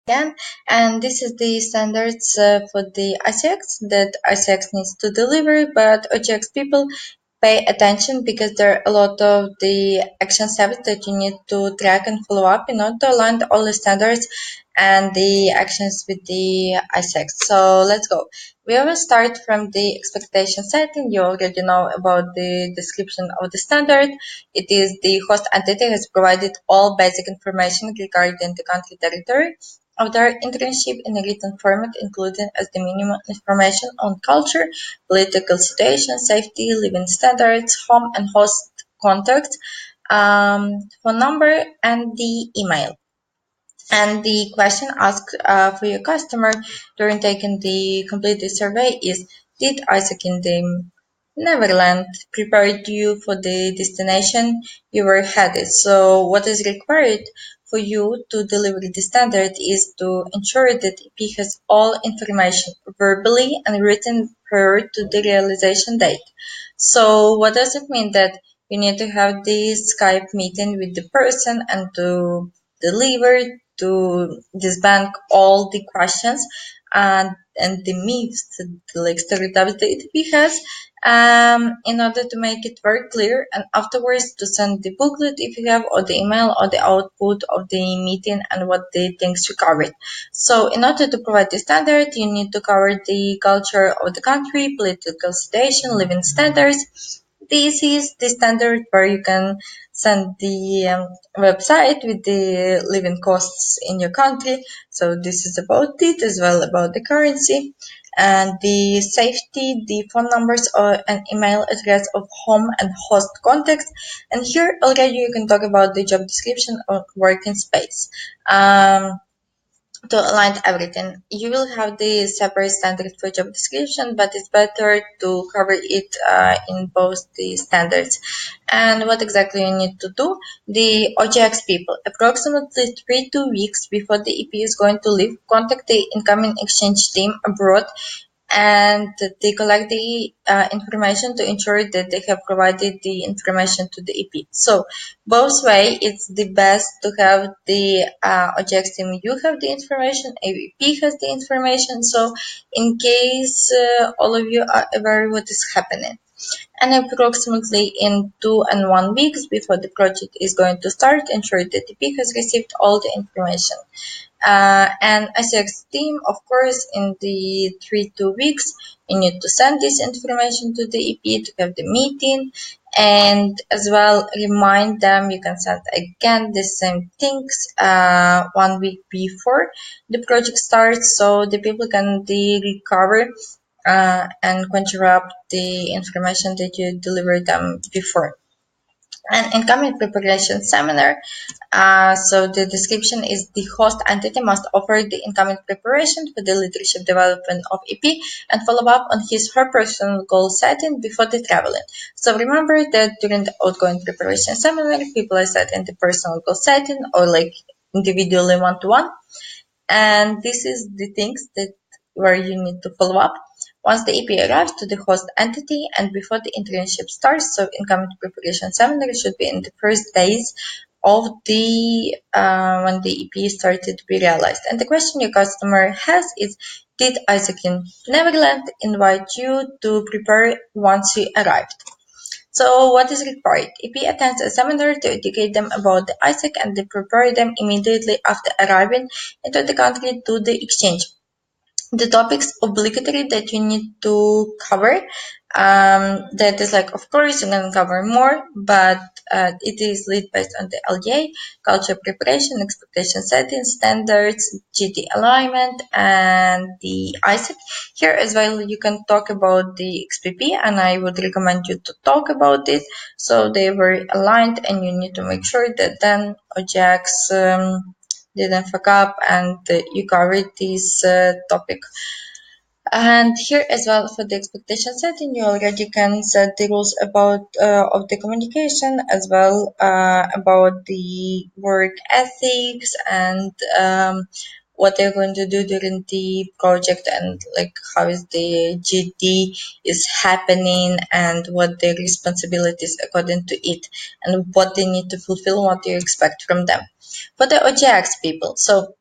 again, and this is the standards for the ICX that ICX needs to deliver, but OGX people pay attention because there are a lot of the action steps that you need to track and follow up in order to align all the standards and the actions with the ICX. So let's go. We will start from the expectation setting. You already know about the description of the standard. It is the host entity has provided all basic information regarding the country territory of their internship in a written format, including as the minimum information on culture, political situation, safety, living standards, home and host contact, phone number, and the email. And the question asked for your customer during taking the completed survey is, did Isaac in the Netherlands prepared you for the destination you were headed? So what is required for you to deliver the standard is to ensure that EP has all information verbally and written prior to the realization date. So what does it mean? That you need to have the Skype meeting with the person and to deliver to this bank all the questions and the myths, the like stereotypes that it has, in order to make it very clear, and afterwards to send the booklet if you have, or the email, or the output of the meeting and what the things you covered. So in order to provide the standard, you need to cover the culture of the country, political situation, living standards. This is the standard where you can send the website with the living costs in your country. So this is about it, as well about the currency and the safety, the phone numbers or an email address of home and host contacts. And here already you can talk about the job description or working space. To align everything, you will have the separate standard for job description, but it's better to cover it in both the standards. And what exactly you need to do? The OGX people, approximately 3 to 2 weeks before the EP is going to leave, contact the incoming exchange team abroad and they collect the information to ensure that they have provided the information to the EP. So both way, it's the best to have the OGX team. You have the information, EP has the information. So in case all of you are aware what is happening. And approximately in 2 and 1 weeks before the project is going to start, ensure that the EP has received all the information. And ICX team, of course, in the 3 2 weeks, you need to send this information to the EP to have the meeting, and as well remind them. You can send again the same things 1 week before the project starts, so the people can recover and conjure up the information that you delivered them before. An incoming preparation seminar. So the description is the host entity must offer the incoming preparation for the leadership development of EP and follow up on his her personal goal setting before the traveling. So remember that during the outgoing preparation seminar, people are setting the personal goal setting or like individually one-to-one. And this is the things that where you need to follow up once the EP arrives to the host entity and before the internship starts. So incoming preparation seminar should be in the first days of the when the EP started to be realized. And the question your customer has is, did Isaac in Neverland invite you to prepare once you arrived? So what is required? EP attends a seminar to educate them about the ISAC and they prepare them immediately after arriving into the country to the exchange. The topics obligatory that you need to cover, that is like, of course you're going to cover more, but it is lead based on the LDA, culture preparation, expectation setting, standards, GT alignment, and the ISAC. Here as well you can talk about the XPP, and I would recommend you to talk about it so they were aligned, and you need to make sure that then OJAX didn't fuck up and you covered this topic. And here as well for the expectation setting, you already can set the rules about of the communication, as well about the work ethics and what they're going to do during the project, and like how is the GD is happening and what their responsibilities according to it and what they need to fulfill, what you expect from them. For the OJX people, so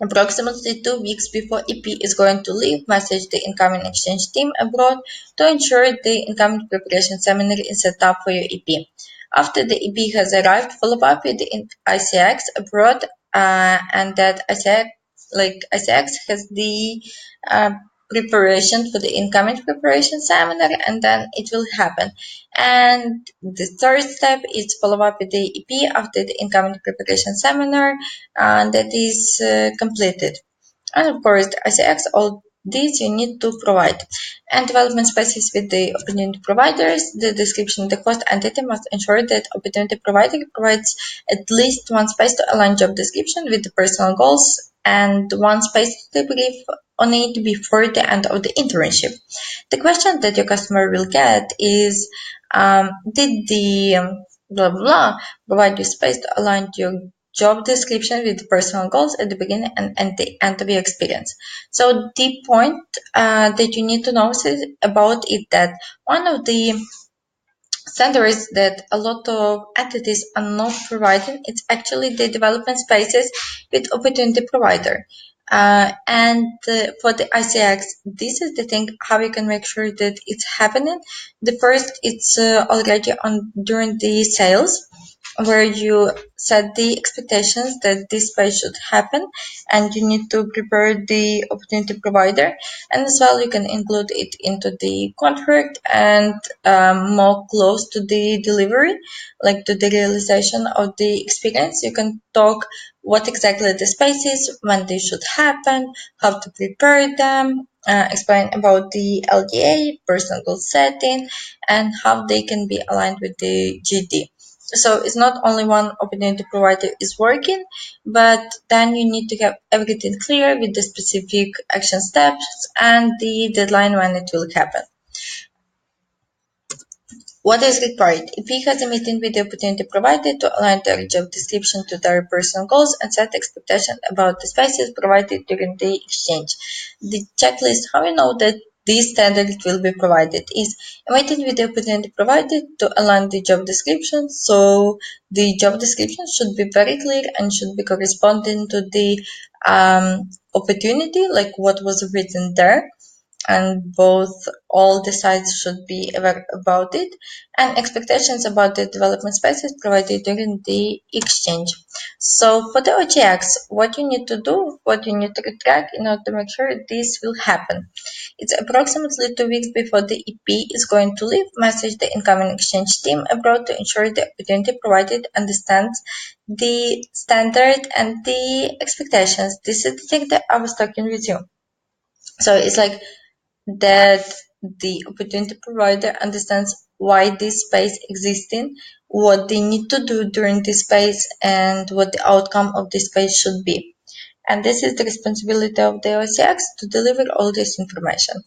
Approximately 2 weeks before EP is going to leave, message the incoming exchange team abroad to ensure the incoming preparation seminar is set up for your EP. After the EP has arrived, follow up with the ICX abroad, and that ICX has the uh, preparation for the incoming preparation seminar, and then it will happen. And the third step is follow up with the EP after the incoming preparation seminar that is completed. And of course, the ICX, all these you need to provide. And development spaces with the opportunity providers, the description, the cost entity must ensure that opportunity provider provides at least one space to align job description with the personal goals and one space to debrief on it before the end of the internship. The question that your customer will get is, did the blah blah blah provide you space to align your job description with personal goals at the beginning and the end of your experience? So the point that you need to know is about it that one of the centers that a lot of entities are not providing, it's actually the development spaces with opportunity provider. For the ICX, this is the thing how you can make sure that it's happening. The first, it's already on during the sales, where you set the expectations that this space should happen, and you need to prepare the opportunity provider, and as well you can include it into the contract and more close to the delivery, like to the realization of the experience. You can talk what exactly the space is, when they should happen, how to prepare them, explain about the LDA, personal goal setting, and how they can be aligned with the GD. So it's not only one opportunity provider is working, but then you need to have everything clear with the specific action steps and the deadline when it will happen. What is required? EP has a meeting with the opportunity provider to align their job description to their personal goals and set expectations about the spaces provided during the exchange. The checklist, how you know that this standard will be provided, is a meeting with the opportunity provider to align the job description. So the job description should be very clear and should be corresponding to the opportunity, like what was written there, and both all the sides should be aware about it, and expectations about the development spaces provided during the exchange. So for the OGX, what you need to do, what you need to track in order to make sure this will happen, it's approximately 2 weeks before the EP is going to leave, message the incoming exchange team abroad to ensure the opportunity provided understands the standard and the expectations. This is the thing that I was talking with you. So it's like that the opportunity provider understands why this space existing, what they need to do during this space, and what the outcome of this space should be. And this is the responsibility of the OCX to deliver all this information.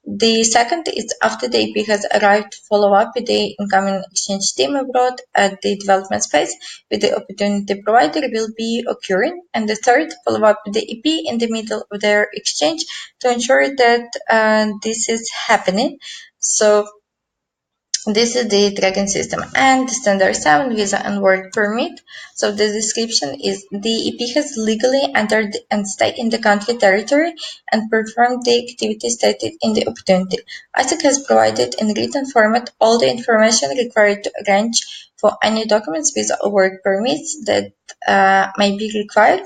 The second is after the EP has arrived, follow up with the incoming exchange team abroad at the development space with the opportunity provider will be occurring. And the third, follow up with the EP in the middle of their exchange to ensure that this is happening. So this is the tracking system and the standard 7 visa and work permit. So the description is the EP has legally entered and stayed in the country territory and performed the activity stated in the opportunity. ICX has provided in written format all the information required to arrange for any documents, visa or work permits that may be required.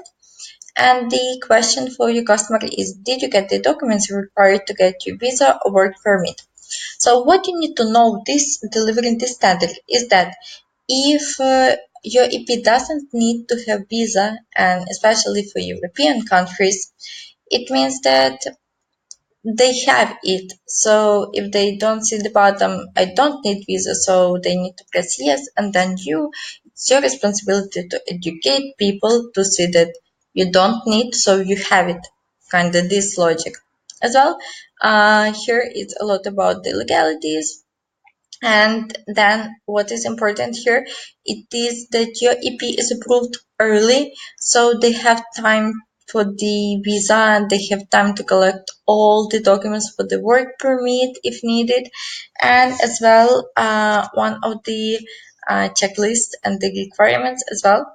And the question for your customer is, did you get the documents required to get your visa or work permit? So what you need to know this delivering this standard is that if your EP doesn't need to have visa, and especially for European countries, it means that they have it. So if they don't see the bottom, I don't need visa, so they need to press yes, and then it's your responsibility to educate people to see that you don't need, so you have it. Kind of this logic as well. Here it's a lot about the legalities, and then what is important here, it is that your EP is approved early, so they have time for the visa and they have time to collect all the documents for the work permit if needed. And as well, one of the checklists and the requirements as well,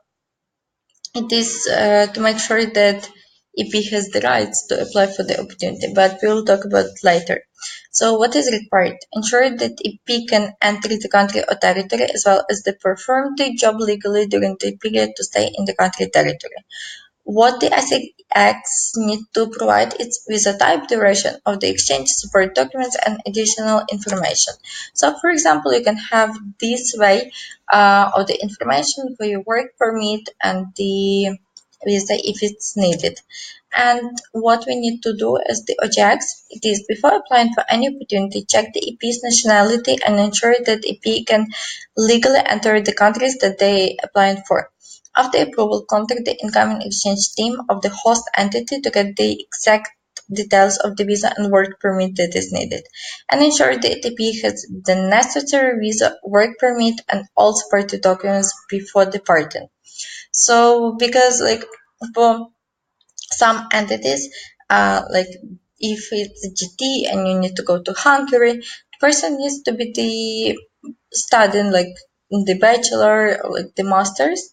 it is to make sure that EP has the rights to apply for the opportunity, but we will talk about it later. So what is required? Ensure that EP can enter the country or territory as well as they perform the job legally during the period to stay in the country territory. What the ICX need to provide is visa type, duration of the exchange, support documents, and additional information. So, for example, you can have this way of the information for your work permit and the visa if it's needed. And what we need to do as the OJAX, it is before applying for any opportunity, check the EP's nationality and ensure that EP can legally enter the countries that they applying for. After approval, contact the incoming exchange team of the host entity to get the exact details of the visa and work permit that is needed, and ensure the ATP has the necessary visa, work permit, and all supported documents before departing. So, because for some entities, like if it's GT and you need to go to Hungary, the person needs to be the studying like the bachelor or like the masters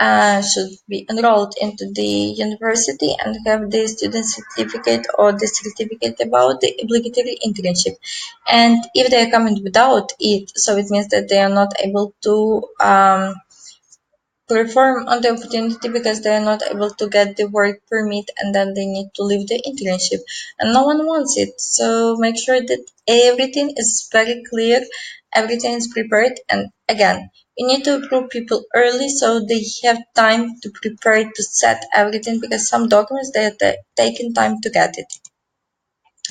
should be enrolled into the university and have the student certificate or the certificate about the obligatory internship. And if they are coming without it, so it means that they are not able to perform on the opportunity because they are not able to get the work permit and then they need to leave the internship and no one wants it. So make sure that everything is very clear, everything is prepared, and again, you need to approve people early so they have time to prepare to set everything because some documents they are taking time to get it.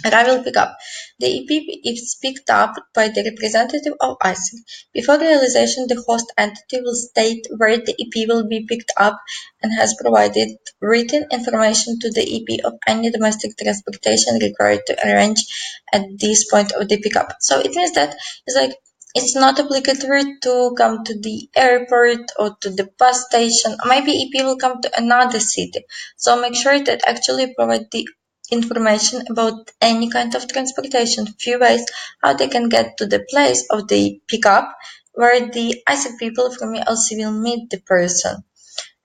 Arrival pickup. The EP is picked up by the representative of ICX. Before realization, the host entity will state where the EP will be picked up and has provided written information to the EP of any domestic transportation required to arrange at this point of the pickup. So it means that it's like it's not obligatory to come to the airport or to the bus station. Maybe EP will come to another city. So make sure that actually provide the information about any kind of transportation, few ways how they can get to the place of the pickup where the ICEP people from ELC will meet the person.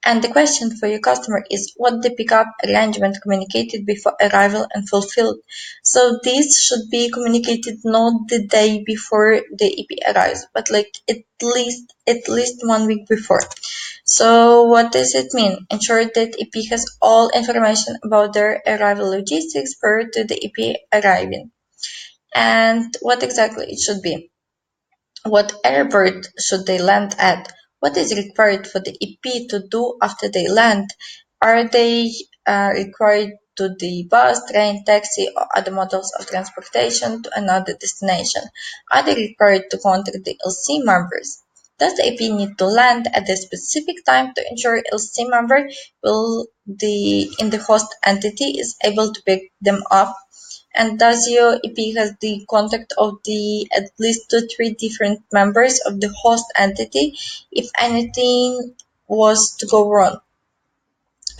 And the question for your customer is what the pickup arrangement communicated before arrival and fulfilled. So this should be communicated not the day before the EP arrives, but like at least 1 week before. So what does it mean? Ensure that EP has all information about their arrival logistics prior to the EP arriving. And what exactly it should be. What airport should they land at? What is required for the EP to do after they land? Are they required to the bus, train, taxi, or other models of transportation to another destination? Are they required to contact the LC members? Does the EP need to land at a specific time to ensure LC member will the in the host entity is able to pick them up? And does your EP has the contact of the at least 2, 3 different members of the host entity if anything was to go wrong?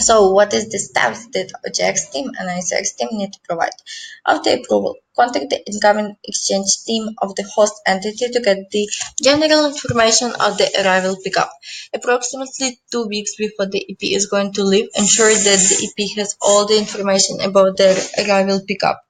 So what is the steps that OJX team and ICX team need to provide? After approval, contact the incoming exchange team of the host entity to get the general information of the arrival pickup. Approximately 2 weeks before the EP is going to leave, ensure that the EP has all the information about their arrival pickup.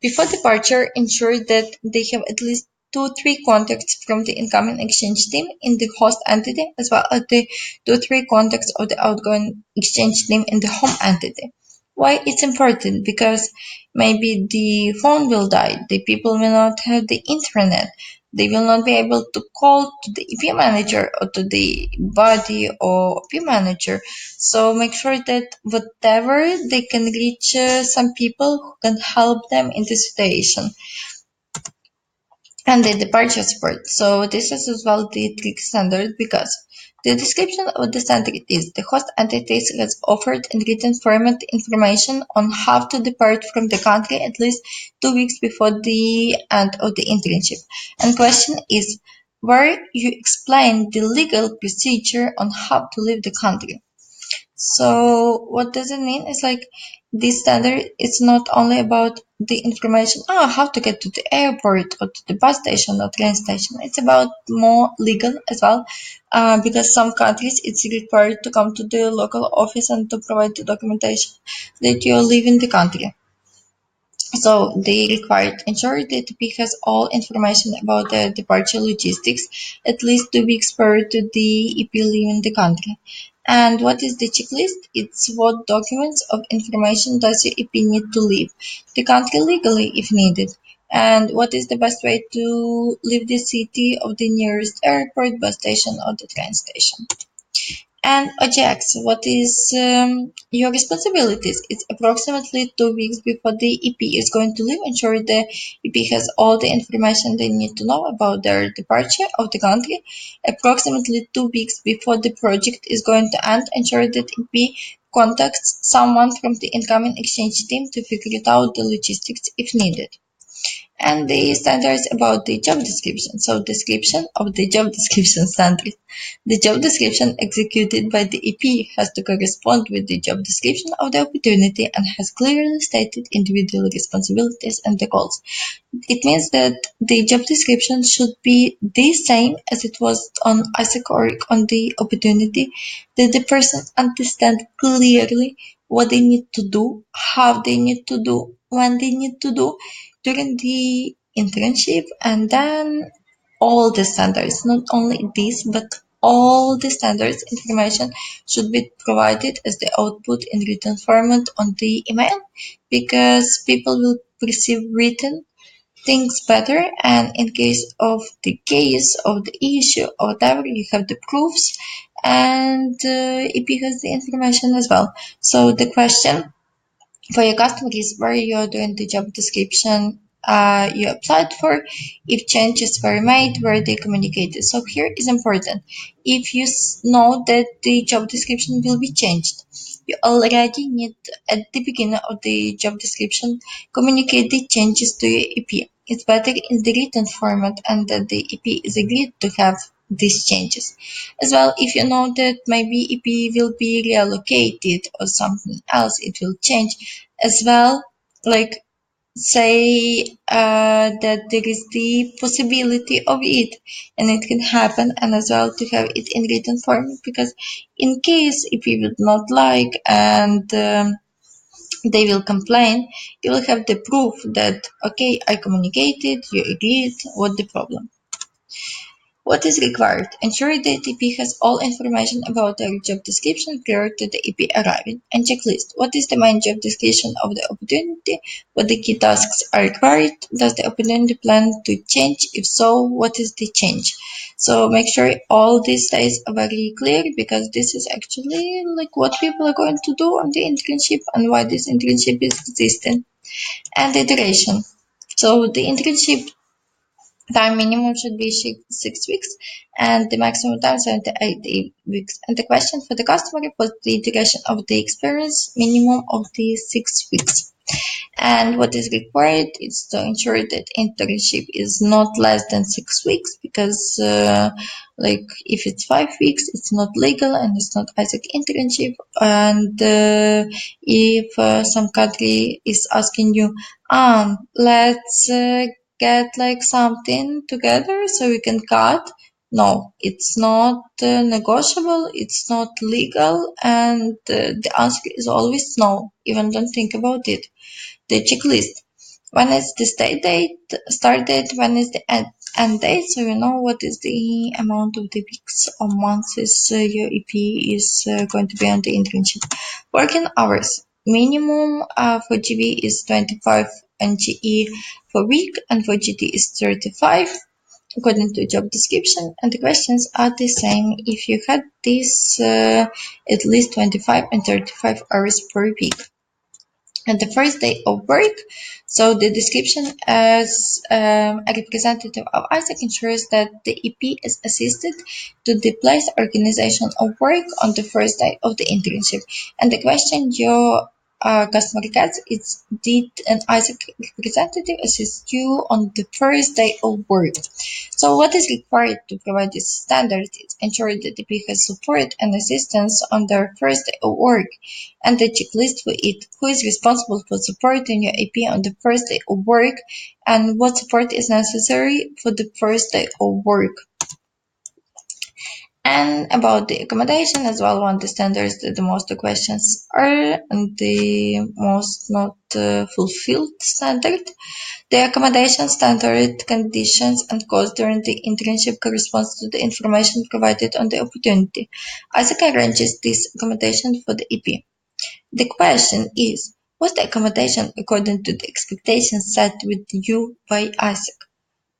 Before departure, ensure that they have at least 2, 3 contacts from the incoming exchange team in the host entity, as well as the 2, 3 contacts of the outgoing exchange team in the home entity. Why it's important? Because maybe the phone will die, the people will not have the internet, they will not be able to call to the EP manager or to the body or EP manager. So make sure that whatever they can reach some people who can help them in this situation. And the departure support. So this is as well the trick standard because the description of the standard is the host entities has offered in written format information on how to depart from the country at least 2 weeks before the end of the internship. And question is where you explain the legal procedure on how to leave the country. So what does it mean? It's like this standard is not only about the information, how to get to the airport or to the bus station or train station. It's about more legal as well, because some countries it's required to come to the local office and to provide the documentation that you're leaving the country. So they required ensure that the PIC has all information about the departure logistics at least 2 weeks prior to the EP leaving the country. And what is the checklist? It's what documents of information does your EP need to leave the country legally if needed. And what is the best way to leave the city of the nearest airport, bus station, or the train station? And Ajax, what is your responsibilities? It's approximately 2 weeks before the EP is going to leave. Ensure the EP has all the information they need to know about their departure of the country. Approximately 2 weeks before the project is going to end, ensure that EP contacts someone from the incoming exchange team to figure it out the logistics if needed. And the standards about the job description. So description of the job description standard. The job description executed by the EP has to correspond with the job description of the opportunity and has clearly stated individual responsibilities and the goals. It means that the job description should be the same as it was on ICX or on the opportunity, that the person understand clearly what they need to do, how they need to do, when they need to do during the internship, and then all the standards, not only this, but all the standards information should be provided as the output in written format on the email, because people will perceive written things better, and in case of the issue or whatever, you have the proofs, and it has the information as well. So the question for your customer is where you're doing the job description you applied for, if changes were made, where they communicated. So here is important. If you know that the job description will be changed, you already need at the beginning of the job description communicate the changes to your EP. It's better in the written format and that the EP is agreed to have these changes. As well, if you know that maybe EP will be reallocated or something else, it will change as well. Like say that there is the possibility of it and it can happen, and as well to have it in written form, because in case if you would not like and they will complain, you will have the proof that okay, I communicated, you agreed, what the problem. What is required? Ensure that EP has all information about their job description prior to the EP arriving. And checklist. What is the main job description of the opportunity? What the key tasks are required? Does the opportunity plan to change? If so, what is the change? So make sure all this stays very clear, because this is actually like what people are going to do on the internship and why this internship is existing. And the duration. So the internship time minimum should be 6 weeks and the maximum time 78 weeks. And the question for the customer was the duration of the experience, minimum of the 6 weeks. And what is required is to ensure that internship is not less than 6 weeks, because like if it's 5 weeks, it's not legal and it's not ICX internship. And if some country is asking you, let's get like something together so we can cut. No, it's not negotiable, it's not legal, and the answer is always no. Even don't think about it. The checklist. When is the start date, when is the end date, so you know what is the amount of the weeks or months is your EP is going to be on the internship. Working hours. Minimum for GB is 25 NGE per week, and for GT is 35 according to job description, and the questions are the same if you had this at least 25 and 35 hours per week. And the first day of work, so the description as a representative of ISAC ensures that the EP is assisted to the place organization of work on the first day of the internship. And the question your customer gets is, did an ICX representative assist you on the first day of work? So what is required to provide this standard is ensure that the EP has support and assistance on their first day of work, and the checklist for it. Who is responsible for supporting your EP on the first day of work, and what support is necessary for the first day of work? And about the accommodation as well, one of the standards that the most questions are, and the most not fulfilled standard. The accommodation standard conditions and costs during the internship corresponds to the information provided on the opportunity. ICX arranges this accommodation for the EP. The question is, was the accommodation according to the expectations set with you by ICX?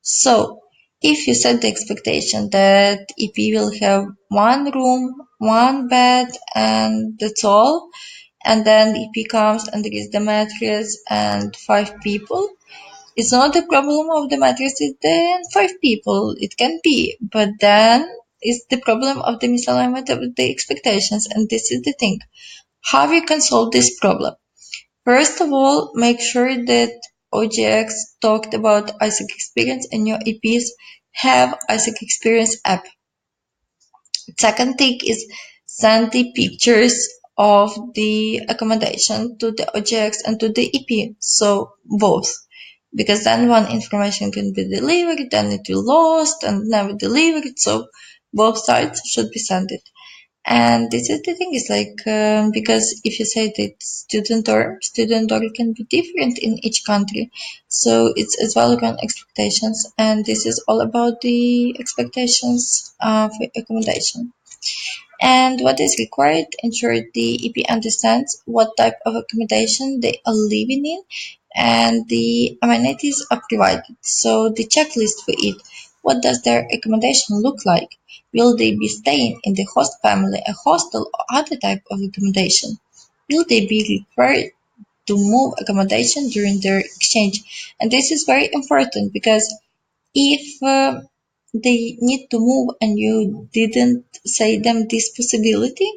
So, if you set the expectation that EP will have one room, one bed, and that's all, and then EP comes and there is the mattress and 5 people, it's not the problem of the mattress, it's the 5 people. It can be, but then it's the problem of the misalignment of the expectations, and this is the thing. How you can solve this problem? First of all, make sure that OGX talked about ICX experience and your EPs have ICX experience app. Second thing is send the pictures of the accommodation to the OGX and to the EP. So both. Because then one information can be delivered, then it will lost and never delivered. So both sides should be sent it. And this is the thing is like because if you say that student dorm can be different in each country, so it's as well around expectations, and this is all about the expectations for accommodation. And what is required, ensure the EP understands what type of accommodation they are living in and the amenities are provided. So the checklist for it, what does their accommodation look like? Will they be staying in the host family, a hostel, or other type of accommodation? Will they be required to move accommodation during their exchange? And this is very important because if they need to move and you didn't say them this possibility,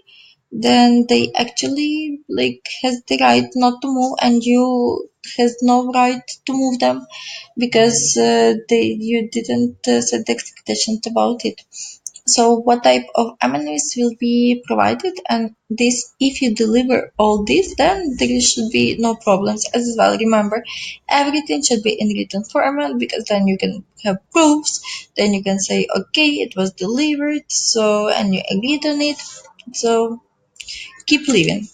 then they actually like has the right not to move, and you has no right to move them because they you didn't set the expectations about it. So what type of amenities will be provided, and this if you deliver all this, then there should be no problems as well. Remember, everything should be in written format because then you can have proofs, then you can say okay it was delivered, so and you agreed on it, so keep living.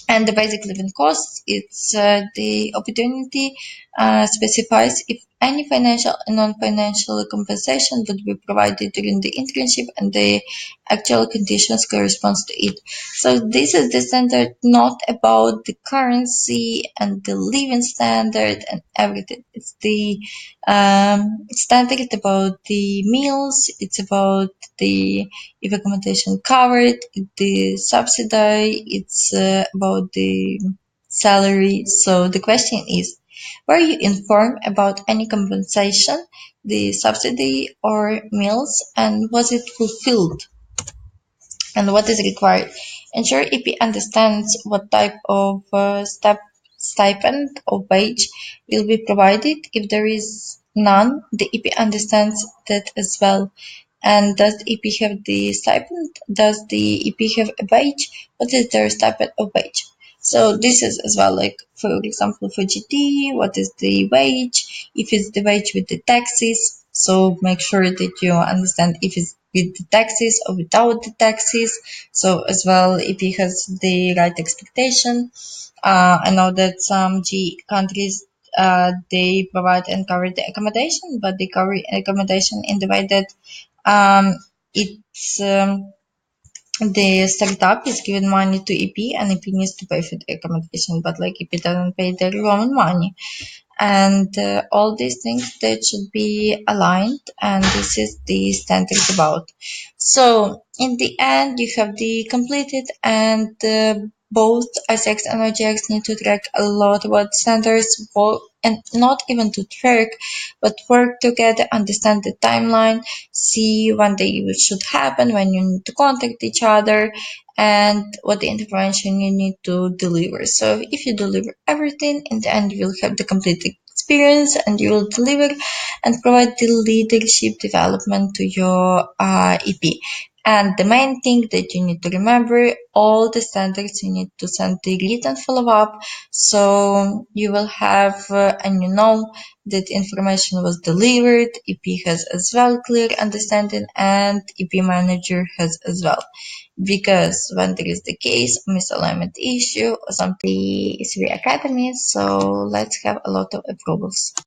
And the basic living costs, it's the opportunity specifies if any financial and non-financial compensation would be provided during the internship and the actual conditions corresponds to it. So this is the standard not about the currency and the living standard and everything. It's the standard about the meals, it's about the if accommodation covered, the subsidy, it's about the salary. So the question is, were you informed about any compensation, the subsidy or meals, and was it fulfilled? And what is required? Ensure EP understands what type of stipend or wage will be provided. If there is none, the EP understands that as well. And does the EP have the stipend? Does the EP have a wage? What is their stipend or wage? So this is as well like for example for GT, what is the wage? If it's the wage with the taxes, so make sure that you understand if it's with the taxes or without the taxes. So as well if he has the right expectation. I know that some G countries they provide and cover the accommodation, but they cover accommodation in the way that it's the startup is giving money to EP and EP needs to pay for the accommodation, but like EP doesn't pay their own money. And all these things that should be aligned, and this is the standard about. So in the end, you have the completed, and both ICX and OGX need to track a lot about standards and not even to work, but work together, understand the timeline, see when they should happen, when you need to contact each other, and what the information you need to deliver. So if you deliver everything, in the end you will have the complete experience, and you will deliver and provide the leadership development to your EP. And the main thing that you need to remember, all the standards you need to send the written follow-up, so you will have and you know that information was delivered, EP has as well clear understanding, and EP manager has as well. Because when there is the case misalignment issue or something, the ECB Academy, so let's have a lot of approvals.